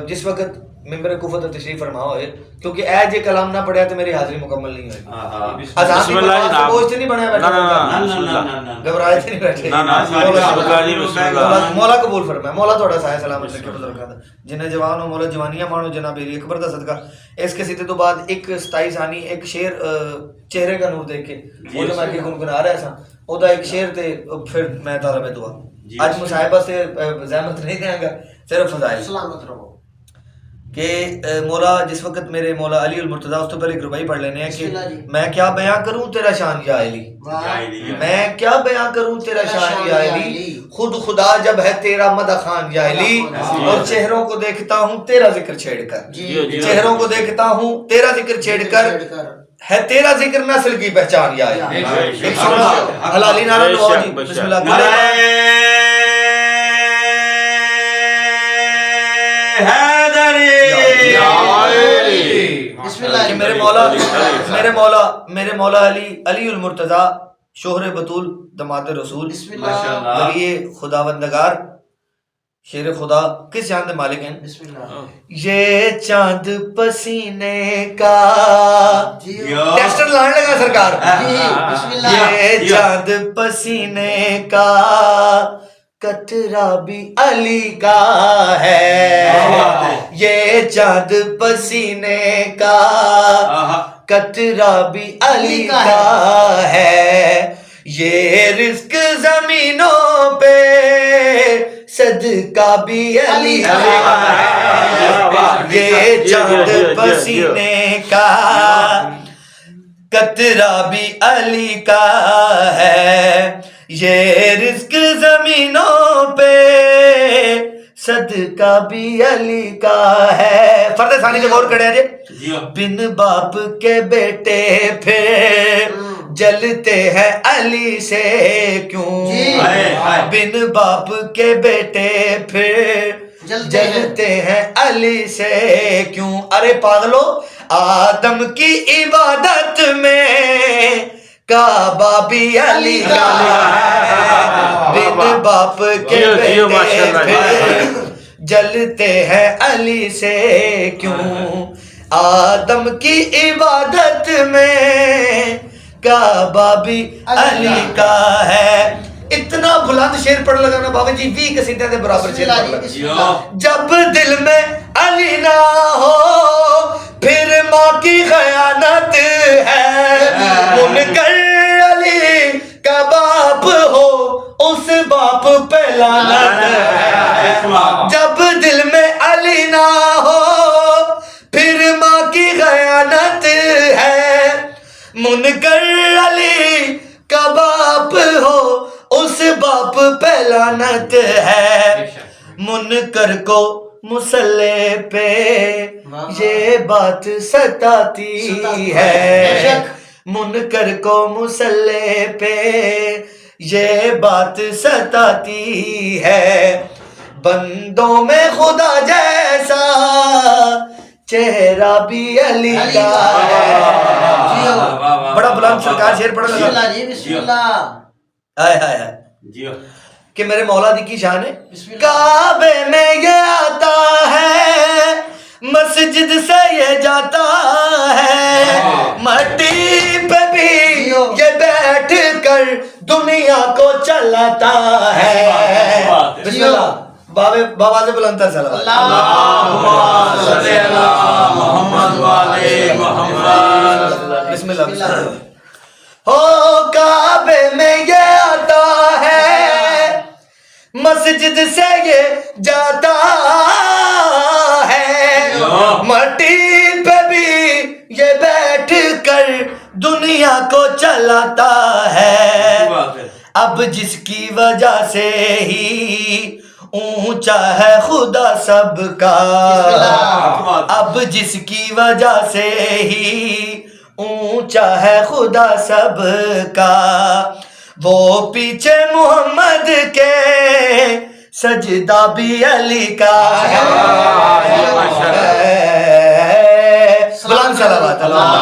جس وقت ممبر کفر تے تشریف فرما ہوئے کیونکہ اے جے کلام نہ پڑھیا تو میری حاضری مکمل نہیں ہوئی. اذان کی بوجھ تے نہیں بنایا بیٹھا, گھبرائے تے نہیں بیٹھے. مولا قبول فرمائے, مولا تھوڑا سایہ سلامت رکھے بزرگاں دا, جنہیں جوان ہو مولا جوانیاں مانو جناب علی اکبر دا صدقہ. اس کے سیتے تو بعد ایک 27 ثانی ایک شعر چہرے کا نور دیکھ کے وہ جو میں کہ گنگنا رہا سا او دا ایک شعر تے پھر میں طالب دعا. آج مصاحبہ سے زحمت نہیں دیں گا, صرف فضائل سلامت رہو کہ مولا جس وقت میرے مولا علی المرتضیٰ, اس تو پہلے گروبائی پڑھ لینے ہیں کہ میں کیا بیان کروں تیرا شان یا علی, میں کیا بیان کروں تیرا شان یا علی, خود خدا جب ہے تیرا مدح خان یا علی, اور چہروں کو دیکھتا ہوں تیرا ذکر چھیڑ کر, چہروں کو دیکھتا ہوں تیرا ذکر چھیڑ کر, ہے تیرا ذکر نسل کی پہچان یا علی. ایک سونا حلالی نعرہ لو جی, بسم اللہ. میرے مولا علی المرتضیٰ شوہر بطول دماد رسول ولی خداوندگار شیر خدا کس چاند مالک ہیں؟ یہ چاند پسینے کا ٹیکسٹر لانے لگا سرکار, یہ چاند پسینے کا قطرہ بھی علی کا ہے, یہ چاند پسینے کا قطرہ بھی علی کا ہے, یہ رزق زمینوں پہ صدقہ بھی علی کا ہے, یہ چاند پسینے کا قطرہ بھی علی کا ہے, یہ رزق زمینوں پہ صدقہ بھی علی کا ہے. فرد ثانی سے غور کرے جی, بن باپ کے بیٹے پھر جلتے ہیں علی سے کیوں, بن باپ کے بیٹے پھر جلتے ہیں علی سے کیوں. ارے پاگلو آدم کی عبادت میں کعبہ بھی علی کا ہے, بن باپ کے بیٹے پھر جلتے ہیں علی سے کیوں, آدم کی عبادت میں کعبہ بھی علی کا ہے. اتنا بلند شعر پڑھ لگانا بابا جی 20 قصیدے دے برابر شعر پڑھ لگانا. جب دل میں علی نہ ہو پھر ماں کی خیانت ہے, منکر علی کا باپ ہو اس باپ پہ لعنت ہے. جب دل میں علی نہ ہو پھر ماں کی خیانت ہے, منکر علی کا باپ ہو اس باپ پہ لعنت ہے. منکر کو مسلح پہ یہ بات ستاتی ہے, منکر کو مسلح پہ یہ بات ستاتی ہے, بندوں میں خدا جیسا چہرہ بھی علی کا ہے. بڑا بلند سرکار شعر پڑھ لگا کہ میرے مولا دی کی شان ہے. کعبے میں یہ آتا ہے, مسجد سے یہ جاتا ہے, مٹی پہ بھی یہ بیٹھ کر دنیا کو چلاتا ہے. بسم اللہ بابا سے بلند تر صلی اللہ صلی اللہ محمد والے محمد. بسم اللہ. ہو کعبے میں یہ آتا ہے, مسجد سے یہ جاتا ہے, مٹی پہ بھی یہ بیٹھ کر دنیا کو چلاتا ہے. اب جس کی وجہ سے ہی اونچا ہے خدا سب کا, اب جس کی وجہ سے ہی اونچا ہے خدا سب کا, وہ پیچھے محمد کے سجدہ بھی علی کا ہے. بلند صلوات اللہ.